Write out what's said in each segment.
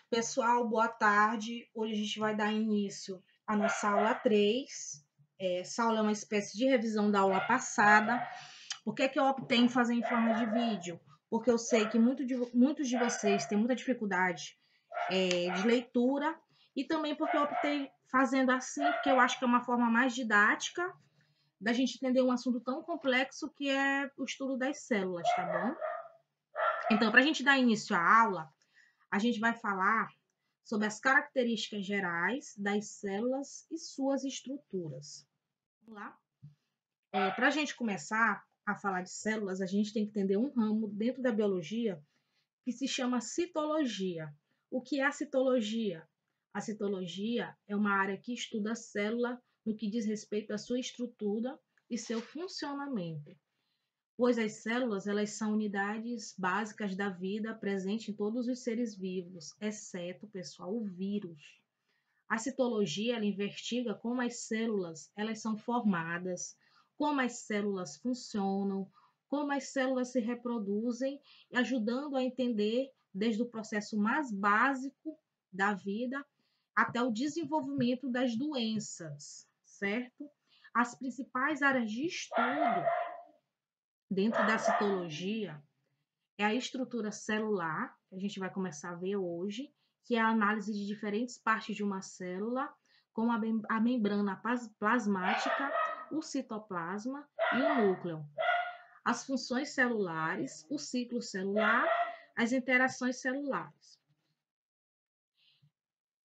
Pessoal, boa tarde. Hoje a gente vai dar início à nossa aula 3. Essa aula é uma espécie de revisão da aula passada. Por que eu optei em fazer em forma de vídeo? Porque eu sei que muitos de vocês têm muita dificuldade de leitura e também porque eu optei fazendo assim, porque eu acho que é uma forma mais didática da gente entender um assunto tão complexo que é o estudo das células, tá bom? Então, para a gente dar início à aula, a gente vai falar sobre as características gerais das células e suas estruturas. Vamos lá? Para a gente começar a falar de células, a gente tem que entender um ramo dentro da biologia que se chama citologia. O que é a citologia? A citologia é uma área que estuda a célula no que diz respeito à sua estrutura e seu funcionamento, pois as células elas são unidades básicas da vida presente em todos os seres vivos, exceto, pessoal, o vírus. A citologia ela investiga como as células elas são formadas, como as células funcionam, como as células se reproduzem, ajudando a entender desde o processo mais básico da vida até o desenvolvimento das doenças, certo? As principais áreas de estudo dentro da citologia é a estrutura celular, que a gente vai começar a ver hoje, que é a análise de diferentes partes de uma célula, como a membrana plasmática, o citoplasma e o núcleo. As funções celulares, o ciclo celular, as interações celulares.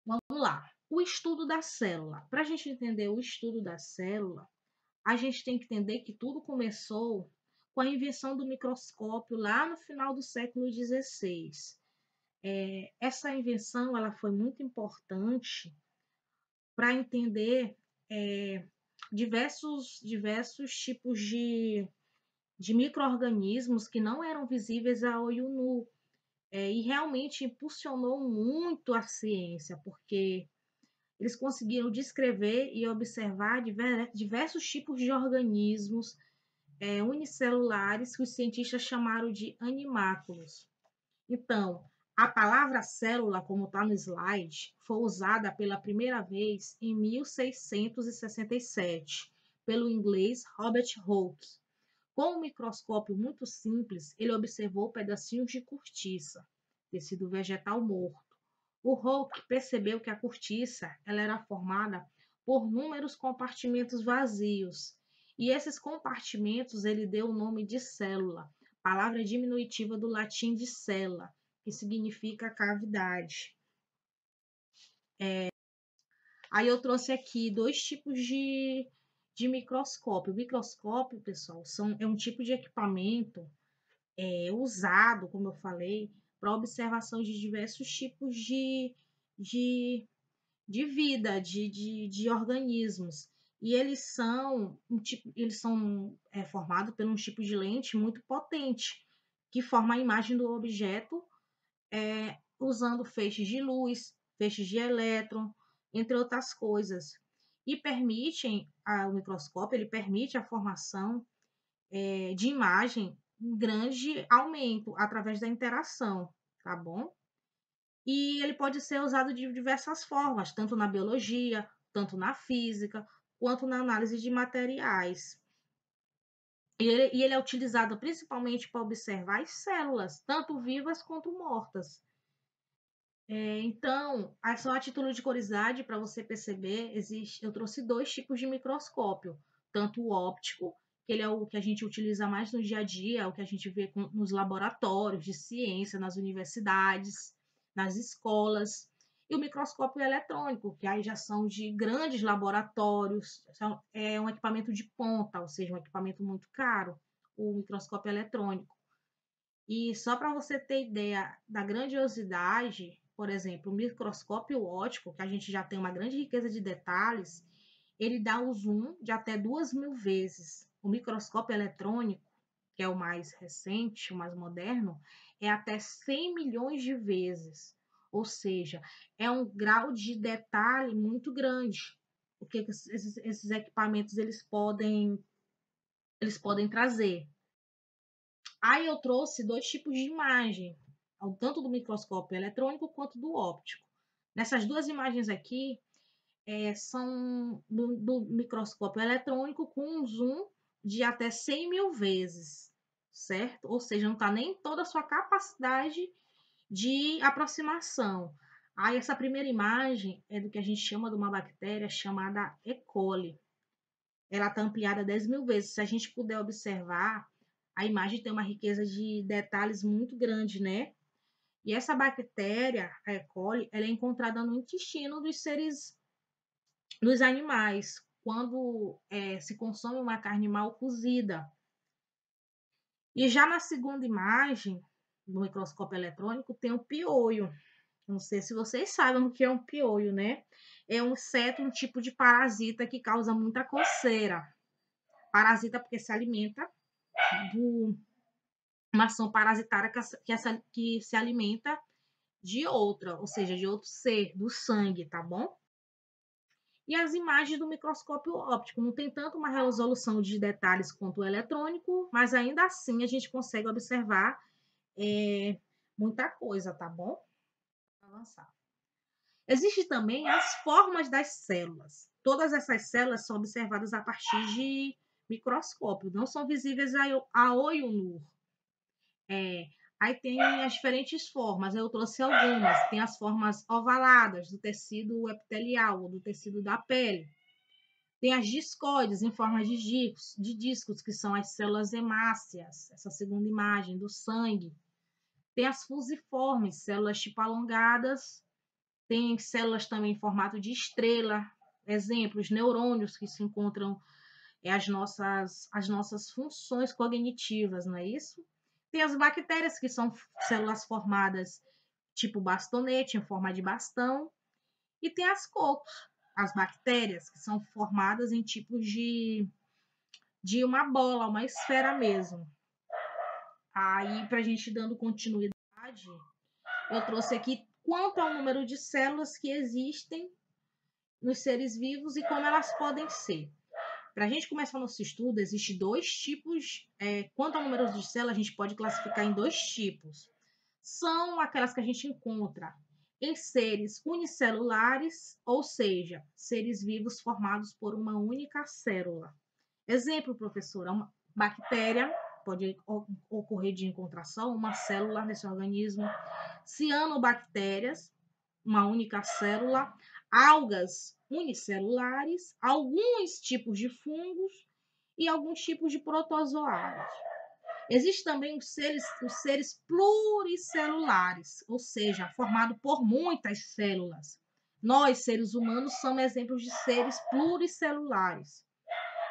Vamos lá. O estudo da célula. Para a gente entender o estudo da célula, a gente tem que entender que tudo começou com a invenção do microscópio lá no final do século XVI. Essa invenção ela foi muito importante para entender diversos tipos de micro-organismos que não eram visíveis a olho nu. E realmente impulsionou muito a ciência, porque eles conseguiram descrever e observar diversos tipos de organismos unicelulares que os cientistas chamaram de animáculos. Então, a palavra célula, como está no slide, foi usada pela primeira vez em 1667 pelo inglês Robert Hooke. Com um microscópio muito simples, ele observou pedacinhos de cortiça, tecido vegetal morto. O Hooke percebeu que a cortiça ela era formada por inúmeros compartimentos vazios, e esses compartimentos ele deu o nome de célula, palavra diminutiva do latim de cella, que significa cavidade. Aí eu trouxe aqui dois tipos de microscópio. O microscópio, pessoal, é um tipo de equipamento usado, como eu falei, para observação de diversos tipos de vida, de organismos. E eles são formados por um tipo de lente muito potente, que forma a imagem do objeto usando feixes de luz, feixes de elétron, entre outras coisas. E o microscópio ele permite a formação de imagem em grande aumento através da interação, tá bom? E ele pode ser usado de diversas formas, tanto na biologia, tanto na física, quanto na análise de materiais. E ele é utilizado principalmente para observar as células, tanto vivas quanto mortas. Então, só a título de curiosidade, para você perceber, eu trouxe dois tipos de microscópio, tanto o óptico, que ele é o que a gente utiliza mais no dia a dia, o que a gente vê nos laboratórios de ciência, nas universidades, nas escolas, e o microscópio eletrônico, que aí já são de grandes laboratórios, é um equipamento de ponta, ou seja, um equipamento muito caro, o microscópio eletrônico. E só para você ter ideia da grandiosidade, por exemplo, o microscópio óptico, que a gente já tem uma grande riqueza de detalhes, ele dá o zoom de até 2.000 vezes. O microscópio eletrônico, que é o mais recente, o mais moderno, é até 100 milhões de vezes. Ou seja, é um grau de detalhe muito grande. O que esses equipamentos eles podem trazer. Aí eu trouxe dois tipos de imagem. tanto do microscópio eletrônico quanto do óptico. Nessas duas imagens aqui, são do microscópio eletrônico com um zoom de até 100 mil vezes, certo? Ou seja, não está nem toda a sua capacidade de aproximação. Aí, essa primeira imagem é do que a gente chama de uma bactéria chamada E. coli. Ela está ampliada 10 mil vezes. Se a gente puder observar, a imagem tem uma riqueza de detalhes muito grande, né? E essa bactéria, a E. coli, ela é encontrada no intestino dos animais, quando se consome uma carne mal cozida. E já na segunda imagem, do microscópio eletrônico, tem o piolho. Não sei se vocês sabem o que é um piolho, né? É um inseto, um tipo de parasita que causa muita coceira. Parasita porque se alimenta de uma ação parasitária que se alimenta de outra, ou seja, de outro ser, do sangue, tá bom? E as imagens do microscópio óptico não tem tanto uma resolução de detalhes quanto o eletrônico, mas ainda assim a gente consegue observar muita coisa, tá bom? Vou avançar. Existem também as formas das células. Todas essas células são observadas a partir de microscópio, não são visíveis a olho nu. Aí tem as diferentes formas, eu trouxe algumas. Tem as formas ovaladas do tecido epitelial ou do tecido da pele. Tem as discoides em forma de discos, que são as células hemácias, essa segunda imagem do sangue. Tem as fusiformes, células tipo alongadas. Tem células também em formato de estrela. Exemplos, neurônios que se encontram as nossas funções cognitivas, não é isso? Tem as bactérias, que são células formadas tipo bastonete, em forma de bastão. E tem as cocos, as bactérias, que são formadas em tipos de uma bola, uma esfera mesmo. Aí, para a gente dando continuidade, eu trouxe aqui quanto ao número de células que existem nos seres vivos e como elas podem ser. Para a gente começar nosso estudo, existem dois tipos. Quanto ao número de células, a gente pode classificar em dois tipos. São aquelas que a gente encontra em seres unicelulares, ou seja, seres vivos formados por uma única célula. Exemplo, professora, uma bactéria, pode ocorrer de encontrar só uma célula nesse organismo. Cianobactérias, uma única célula. Algas unicelulares, alguns tipos de fungos e alguns tipos de protozoários. Existem também os seres pluricelulares, ou seja, formado por muitas células. Nós, seres humanos, somos exemplos de seres pluricelulares.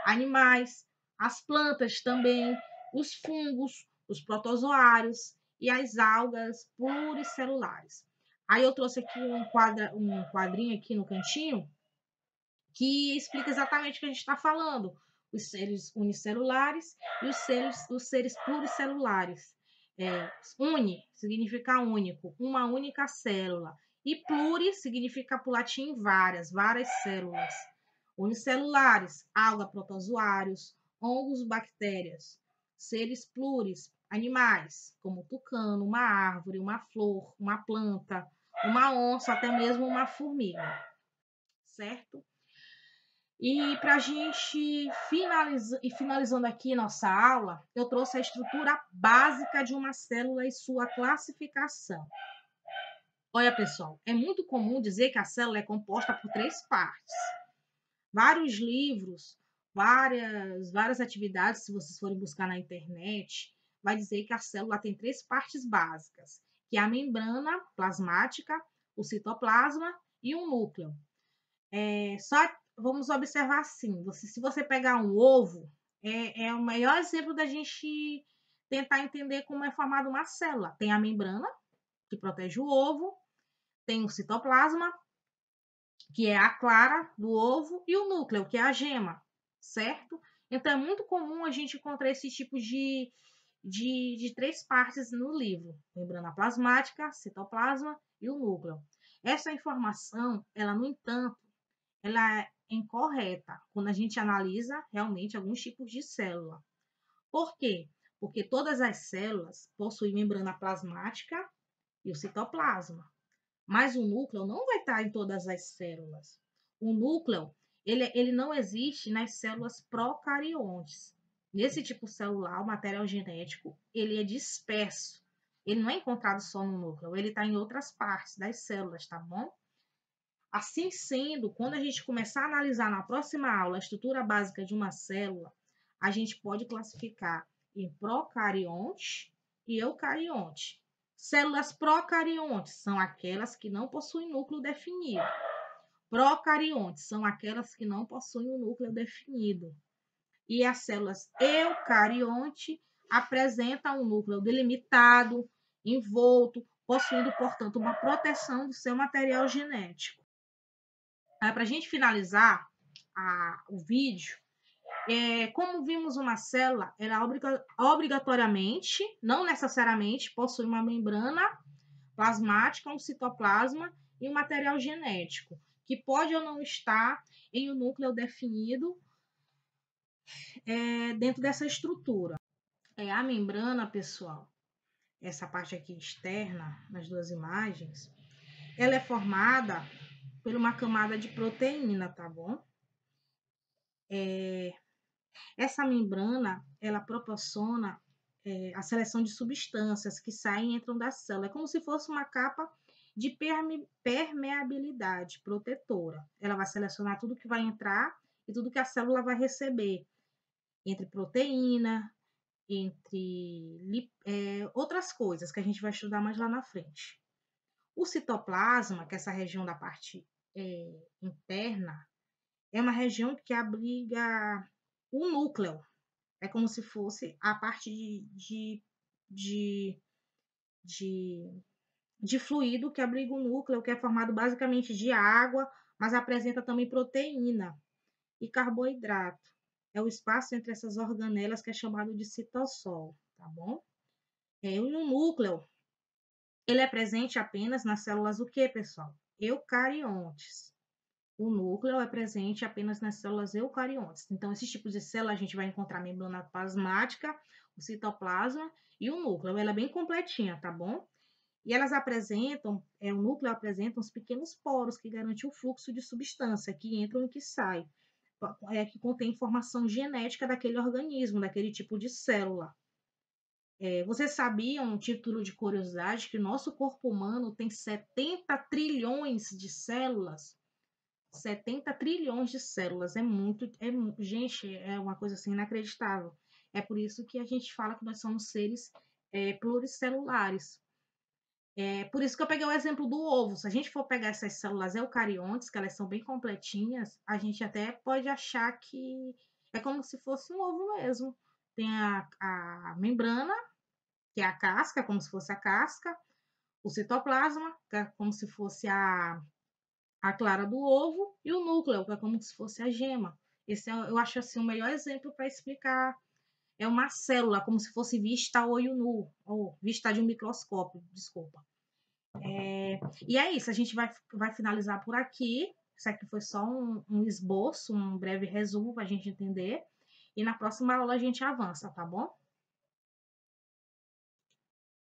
Animais, as plantas também, os fungos, os protozoários e as algas pluricelulares. Aí eu trouxe aqui um quadrinho aqui no cantinho que explica exatamente o que a gente está falando. Os seres unicelulares e os seres pluricelulares. Uni significa único, uma única célula. E pluri significa para o latim várias células. Unicelulares, alga, protozoários, hongos, bactérias. Seres pluris, animais, como tucano, uma árvore, uma flor, uma planta, uma onça, até mesmo uma formiga. Certo? E para a gente finalizando aqui nossa aula, eu trouxe a estrutura básica de uma célula e sua classificação. Olha, pessoal, é muito comum dizer que a célula é composta por 3 partes. Vários livros, várias atividades, se vocês forem buscar na internet, vai dizer que a célula tem 3 partes básicas, que é a membrana plasmática, o citoplasma e o núcleo. Só vamos observar assim, se você pegar um ovo, é o melhor exemplo da gente tentar entender como é formada uma célula. Tem a membrana, que protege o ovo, tem o citoplasma, que é a clara do ovo, e o núcleo, que é a gema, certo? Então, é muito comum a gente encontrar esse tipo de 3 partes no livro: membrana plasmática, citoplasma e o núcleo. Essa informação, ela, no entanto, ela é incorreta quando a gente analisa realmente alguns tipos de célula. Por quê? Porque todas as células possuem membrana plasmática e o citoplasma. Mas o núcleo não vai estar em todas as células. O núcleo, ele não existe nas células procariontes. Nesse tipo celular, o material genético, ele é disperso. Ele não é encontrado só no núcleo, ele está em outras partes das células, tá bom? Assim sendo, quando a gente começar a analisar na próxima aula a estrutura básica de uma célula, a gente pode classificar em procarionte e eucarionte. Células procariontes são aquelas que não possuem núcleo definido. Procariontes são aquelas que não possuem um núcleo definido. E as células eucarionte apresentam um núcleo delimitado, envolto, possuindo, portanto, uma proteção do seu material genético. Para a gente finalizar o vídeo, como vimos uma célula, ela obrigatoriamente, não necessariamente, possui uma membrana plasmática, um citoplasma e um material genético, que pode ou não estar em um núcleo definido dentro dessa estrutura. A membrana, pessoal, essa parte aqui externa, nas duas imagens, ela é formada por uma camada de proteína, tá bom? Essa membrana, ela proporciona a seleção de substâncias que saem e entram da célula. É como se fosse uma capa de permeabilidade protetora. Ela vai selecionar tudo que vai entrar e tudo que a célula vai receber, entre proteína, entre outras coisas que a gente vai estudar mais lá na frente. O citoplasma, que é essa região da parte interna, é uma região que abriga o núcleo. É como se fosse a parte de fluido que abriga o núcleo, que é formado basicamente de água, mas apresenta também proteína e carboidrato. É o espaço entre essas organelas que é chamado de citossol, tá bom? E o núcleo, ele é presente apenas nas células o quê, pessoal? Eucariontes. O núcleo é presente apenas nas células eucariontes. Então, esses tipos de célula a gente vai encontrar a membrana plasmática, o citoplasma e o núcleo. Ela é bem completinha, tá bom? E elas apresentam, o núcleo apresenta uns pequenos poros que garantem o fluxo de substância que entram e que saem, que contém informação genética daquele organismo, daquele tipo de célula. Vocês sabiam, um título de curiosidade, que o nosso corpo humano tem 70 trilhões de células? 70 trilhões de células, gente, é uma coisa assim inacreditável. É por isso que a gente fala que nós somos seres pluricelulares. Por isso que eu peguei o exemplo do ovo. Se a gente for pegar essas células eucariontes, que elas são bem completinhas, a gente até pode achar que é como se fosse um ovo mesmo. Tem a membrana, que é a casca, como se fosse a casca, o citoplasma, que é como se fosse a clara do ovo, e o núcleo, que é como se fosse a gema. Esse eu acho assim o melhor exemplo para explicar. É uma célula, como se fosse vista a olho nu, ou vista de um microscópio, desculpa. E é isso, a gente vai finalizar por aqui. Isso aqui foi só um esboço, um breve resumo para a gente entender. E na próxima aula a gente avança, tá bom?